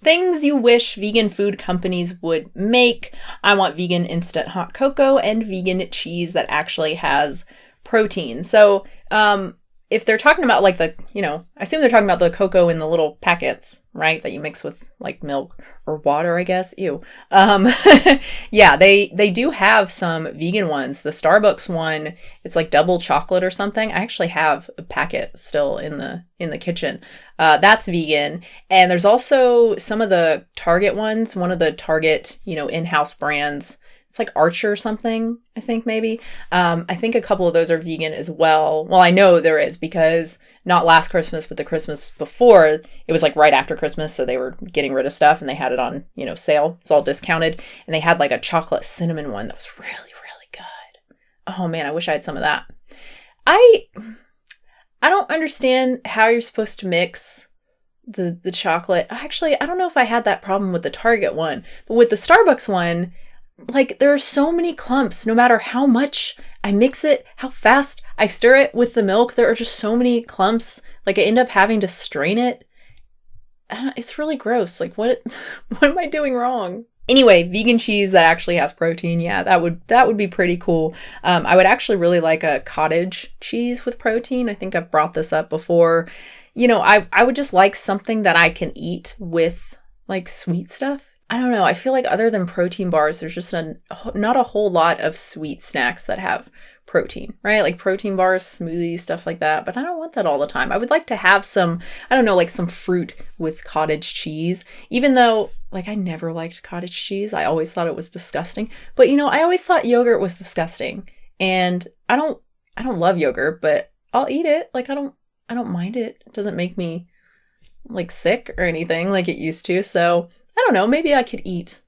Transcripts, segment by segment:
Things you wish vegan food companies would make. I want vegan instant hot cocoa and vegan cheese that actually has protein. So, if they're talking about like I assume they're talking about the cocoa in the little packets, right? That you mix with like milk or water, I guess. Ew. Yeah, they do have some vegan ones. The Starbucks one, it's like double chocolate or something. I actually have a packet still in the kitchen. That's vegan. And there's also some of the Target ones, one of the Target, in-house brands. It's like Archer or something, I think maybe. I think a couple of those are vegan as well. Well, I know there is because not last Christmas, but the Christmas before, it was like right after Christmas. So they were getting rid of stuff and they had it on, sale. It's all discounted. And they had like a chocolate cinnamon one that was really, really good. Oh man, I wish I had some of that. I don't understand how you're supposed to mix the chocolate. Actually, I don't know if I had that problem with the Target one, but with the Starbucks one, like there are so many clumps. No matter how much I mix it, how fast I stir it with the milk, there are just so many clumps. Like I end up having to strain it. It's really gross. Like what am I doing wrong? Anyway, vegan cheese that actually has protein. Yeah, that would be pretty cool. I would actually really like a cottage cheese with protein. I think I've brought this up before. I would just like something that I can eat with like sweet stuff. I don't know. I feel like other than protein bars, there's just not a whole lot of sweet snacks that have protein, right? Like protein bars, smoothies, stuff like that. But I don't want that all the time. I would like to have some, I don't know, like some fruit with cottage cheese, even though like I never liked cottage cheese. I always thought it was disgusting. But I always thought yogurt was disgusting. And I don't love yogurt, but I'll eat it. Like I don't mind it. It doesn't make me like sick or anything like it used to. So I don't know, maybe I could eat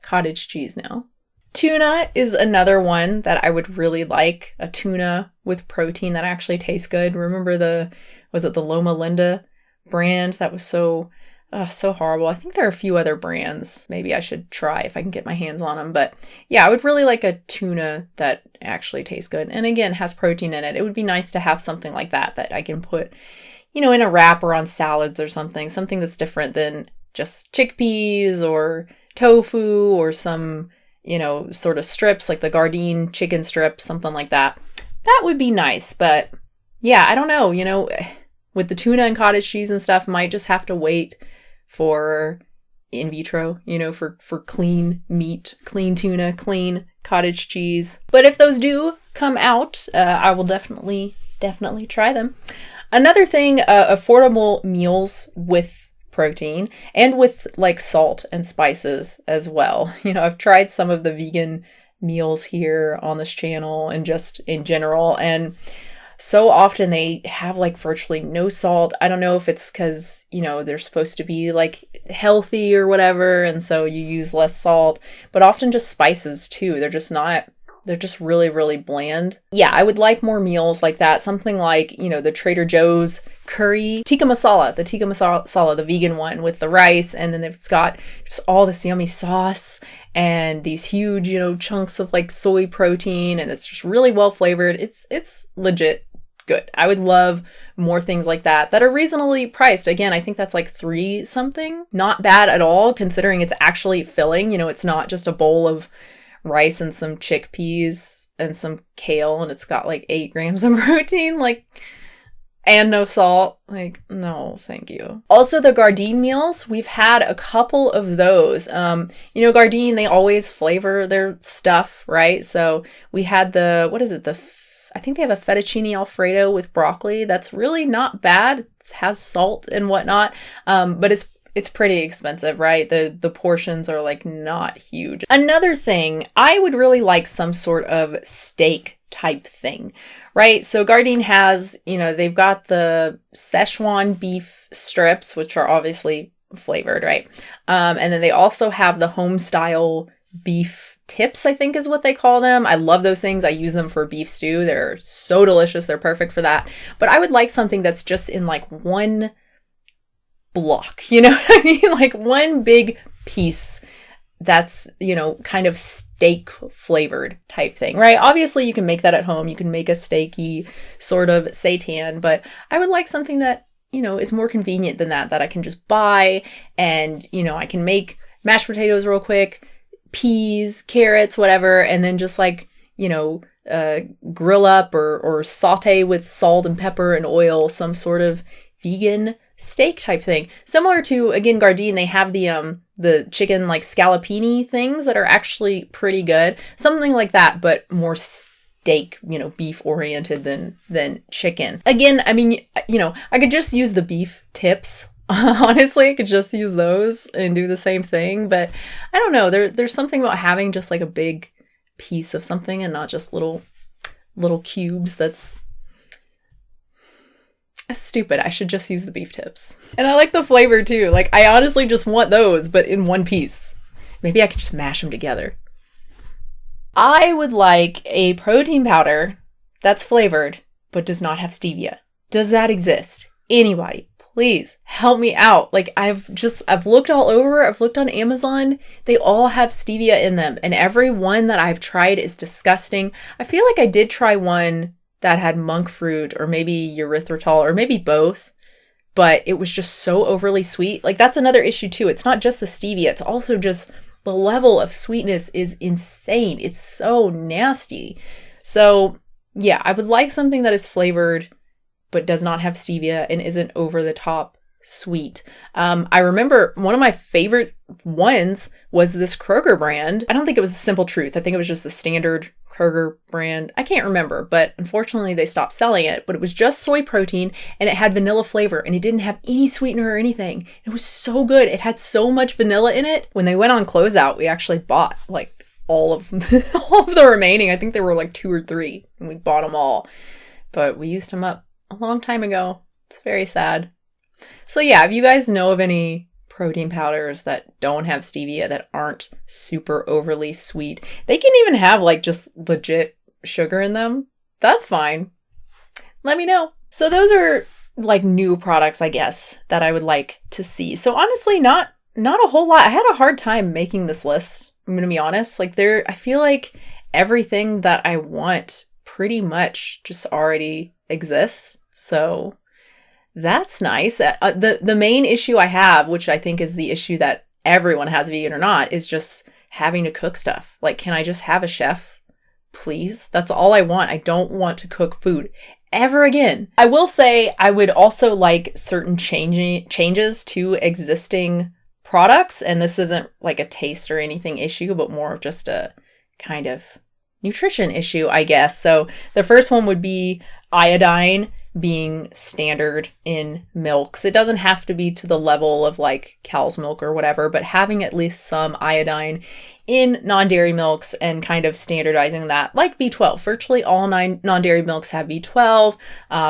cottage cheese now. Tuna is another one that I would really like, a tuna with protein that actually tastes good. Remember was it the Loma Linda brand? That was so horrible. I think there are a few other brands. Maybe I should try if I can get my hands on them. But yeah, I would really like a tuna that actually tastes good. And again, has protein in it. It would be nice to have something like that I can put, in a wrap or on salads or something that's different than just chickpeas or tofu or some, sort of strips like the Gardein chicken strips, something like that. That would be nice. But yeah, I don't know, with the tuna and cottage cheese and stuff, might just have to wait for in vitro, for clean meat, clean tuna, clean cottage cheese. But if those do come out, I will definitely try them. Another thing, affordable meals with protein and with like salt and spices as well. I've tried some of the vegan meals here on this channel and just in general, and so often they have like virtually no salt. I don't know if it's because, they're supposed to be like healthy or whatever, and so you use less salt, but often just spices too. They're just really, really bland. Yeah, I would like more meals like that. Something like, the Trader Joe's curry tikka masala, the vegan one with the rice. And then it's got just all this yummy sauce and these huge, chunks of like soy protein. And it's just really well flavored. It's legit good. I would love more things like that are reasonably priced. Again, I think that's like $3 something. Not bad at all considering it's actually filling. It's not just a bowl of rice and some chickpeas and some kale and it's got like 8 grams of protein, and no salt. No, thank you. Also, the Gardein meals, we've had a couple of those. Gardein, they always flavor their stuff, right? So we had I think they have a fettuccine alfredo with broccoli. That's really not bad. It has salt and whatnot, but it's pretty expensive, right? The portions are like not huge. Another thing, I would really like some sort of steak type thing, right? So Gardein has, they've got the Szechuan beef strips, which are obviously flavored, right? And then they also have the home style beef tips, I think is what they call them. I love those things. I use them for beef stew. They're so delicious. They're perfect for that. But I would like something that's just in like one block, you know what I mean? Like one big piece that's, kind of steak flavored type thing, right? Obviously you can make that at home. You can make a steaky sort of seitan, but I would like something that is more convenient than that I can just buy, and, I can make mashed potatoes real quick, peas, carrots, whatever, and then just like, grill up or saute with salt and pepper and oil some sort of vegan steak type thing. Similar to, again, Gardein, they have the chicken like scallopini things that are actually pretty good. Something like that, but more steak, beef oriented than chicken. Again, I mean, I could just use the beef tips. Honestly, I could just use those and do the same thing, but I don't know. There's something about having just like a big piece of something and not just little cubes that's stupid. I should just use the beef tips. And I like the flavor too. Like, I honestly just want those, but in one piece. Maybe I could just mash them together. I would like a protein powder that's flavored but does not have stevia. Does that exist? Anybody, please help me out. Like, I've looked all over. I've looked on Amazon. They all have stevia in them, and every one that I've tried is disgusting. I feel like I did try one that had monk fruit or maybe erythritol or maybe both, but it was just so overly sweet. Like, that's another issue too. It's not just the stevia. It's also just the level of sweetness is insane. It's so nasty. So yeah, I would like something that is flavored but does not have stevia and isn't over the top sweet. I remember one of my favorite ones was this Kroger brand. I don't think it was Simple Truth. I think it was just the standard Kroger brand. I can't remember, but unfortunately they stopped selling it. But it was just soy protein and it had vanilla flavor and it didn't have any sweetener or anything. It was so good. It had so much vanilla in it. When they went on closeout, we actually bought like all of the remaining. I think there were like 2 or 3 and we bought them all. But we used them up a long time ago. It's very sad. So yeah, if you guys know of any protein powders that don't have stevia, that aren't super overly sweet, they can even have like just legit sugar in them, that's fine. Let me know. So those are like new products, I guess, that I would like to see. So honestly, not a whole lot. I had a hard time making this list, I'm gonna be honest. Like, I feel like everything that I want pretty much just already exists. So that's nice. The main issue I have, which I think is the issue that everyone has, vegan or not, is just having to cook stuff. Like, can I just have a chef, please? That's all I want. I don't want to cook food ever again. I will say I would also like certain changes to existing products. And this isn't like a taste or anything issue, but more of just a kind of nutrition issue, I guess. So the first one would be iodine being standard in milks. It doesn't have to be to the level of like cow's milk or whatever, but having at least some iodine in non-dairy milks and kind of standardizing that, like B12. Virtually all non-dairy milks have B12.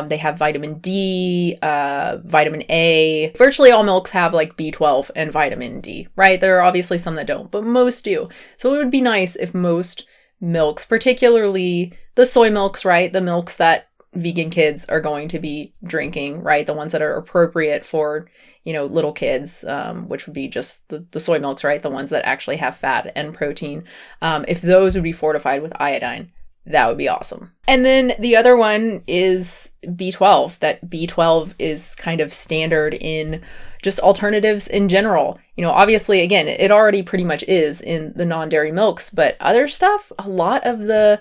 They have vitamin D, vitamin A. Virtually all milks have like B12 and vitamin D, right? There are obviously some that don't, but most do. So it would be nice if most milks, particularly the soy milks, right? The milks that vegan kids are going to be drinking, right? The ones that are appropriate for, little kids, which would be just the soy milks, right? The ones that actually have fat and protein. If those would be fortified with iodine, that would be awesome. And then the other one is B12, that B12 is kind of standard in just alternatives in general. Obviously, again, it already pretty much is in the non-dairy milks, but other stuff, a lot of the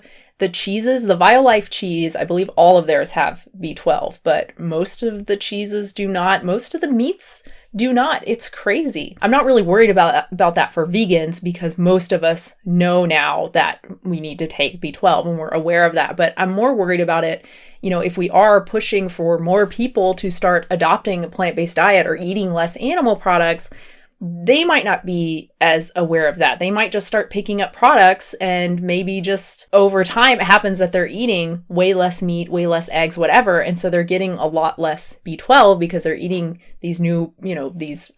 cheeses, the Violife cheese, I believe all of theirs have B12, but most of the cheeses do not. Most of the meats do not. It's crazy. I'm not really worried about that for vegans because most of us know now that we need to take B12 and we're aware of that. But I'm more worried about it, if we are pushing for more people to start adopting a plant-based diet or eating less animal products, they might not be as aware of that. They might just start picking up products and maybe just over time it happens that they're eating way less meat, way less eggs, whatever. And so they're getting a lot less B12 because they're eating these new, these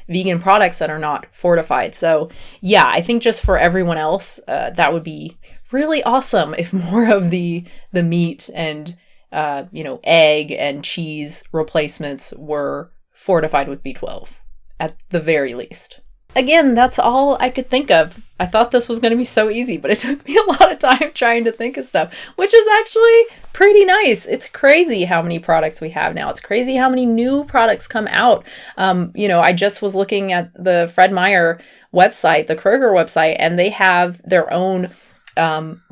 vegan products that are not fortified. So yeah, I think just for everyone else, that would be really awesome if more of the meat and, egg and cheese replacements were fortified with B12. At the very least. again, that's all I could think of. I thought this was going to be so easy, but it took me a lot of time trying to think of stuff, which is actually pretty nice. It's crazy how many products we have now. It's crazy how many new products come out. I just was looking at the Fred Meyer website, the Kroger website, and they have their own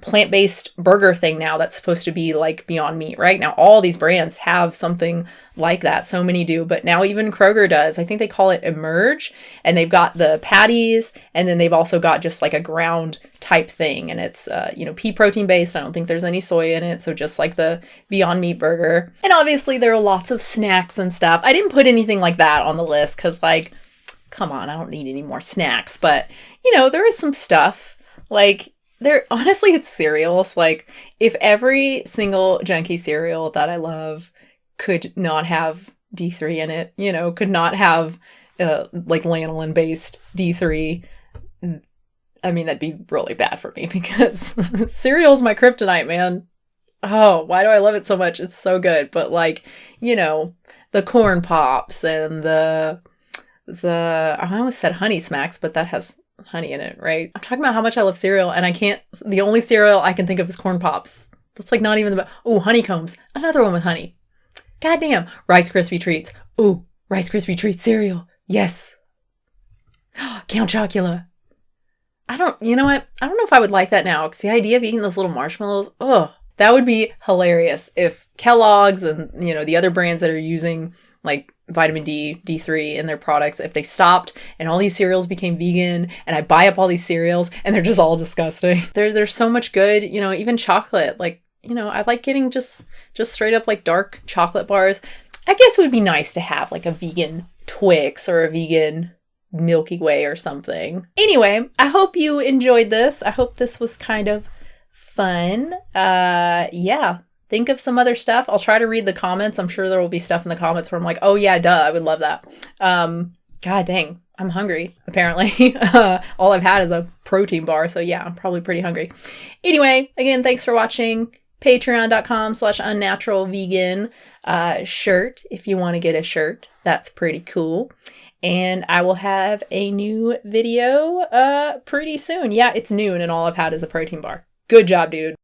plant-based burger thing now that's supposed to be like Beyond Meat, right? Now, all these brands have something like that. So many do, but now even Kroger does. I think they call it Emerge, and they've got the patties, and then they've also got just like a ground type thing, and it's, pea protein based. I don't think there's any soy in it. So just like the Beyond Meat burger. And obviously there are lots of snacks and stuff. I didn't put anything like that on the list because, like, come on, I don't need any more snacks, but there is some stuff like, honestly, it's cereals. Like, if every single Junkie cereal that I love could not have D3 in it, could not have like lanolin based D3, I mean, that'd be really bad for me because cereal's my kryptonite, man. Oh, why do I love it so much? It's so good. But like, the corn pops and the I almost said Honey Smacks, but that has honey in it, right? I'm talking about how much I love cereal, and the only cereal I can think of is corn pops. That's like not even honeycombs. Another one with honey. Goddamn. Rice Krispie treats. Ooh, Rice Krispie treat cereal. Yes. Count Chocula. You know what? I don't know if I would like that now, because the idea of eating those little marshmallows, that would be hilarious if Kellogg's and, the other brands that are using like vitamin D, D3 in their products, if they stopped and all these cereals became vegan, and I buy up all these cereals and they're just all disgusting. There's so much good, even chocolate, like, I like getting just straight up like dark chocolate bars. I guess it would be nice to have like a vegan Twix or a vegan Milky Way or something. Anyway, I hope you enjoyed this. I hope this was kind of fun. Yeah. Think of some other stuff. I'll try to read the comments. I'm sure there will be stuff in the comments where I'm like, oh yeah, duh, I would love that. God dang, I'm hungry, apparently. All I've had is a protein bar, so yeah, I'm probably pretty hungry. Anyway, again, thanks for watching. Patreon.com/unnaturalvegan shirt if you want to get a shirt. That's pretty cool. And I will have a new video pretty soon. Yeah, it's noon and all I've had is a protein bar. Good job, dude.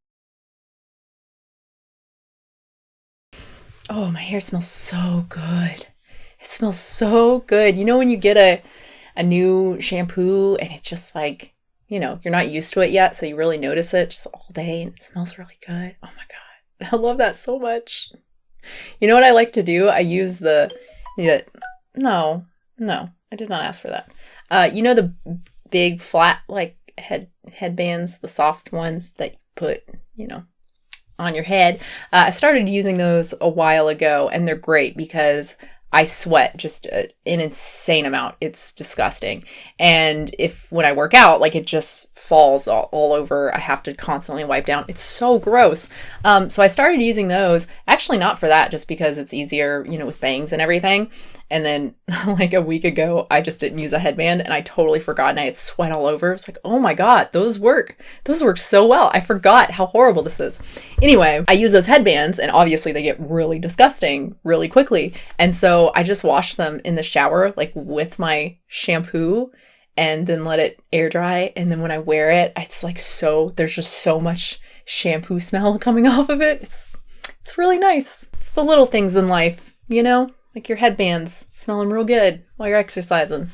Oh, my hair smells so good. It smells so good. When you get a new shampoo and it's just like, you're not used to it yet, so you really notice it just all day and it smells really good. Oh my God. I love that so much. You know what I like to do? I use no, I did not ask for that. The big flat like headbands, the soft ones that you put, on your head. I started using those a while ago, and they're great because I sweat just an insane amount. It's disgusting. And when I work out, like, it just falls all over. I have to constantly wipe down. It's so gross. So I started using those, actually not for that, just because it's easier, with bangs and everything. And then like a week ago, I just didn't use a headband and I totally forgot and I had sweat all over. It's like, oh my God, those work so well. I forgot how horrible this is. Anyway, I use those headbands and obviously they get really disgusting really quickly. And so I just wash them in the shower, like with my shampoo, and then let it air dry. And then when I wear it, it's like there's just so much shampoo smell coming off of it. It's really nice. It's the little things in life, like your headbands smelling real good while you're exercising.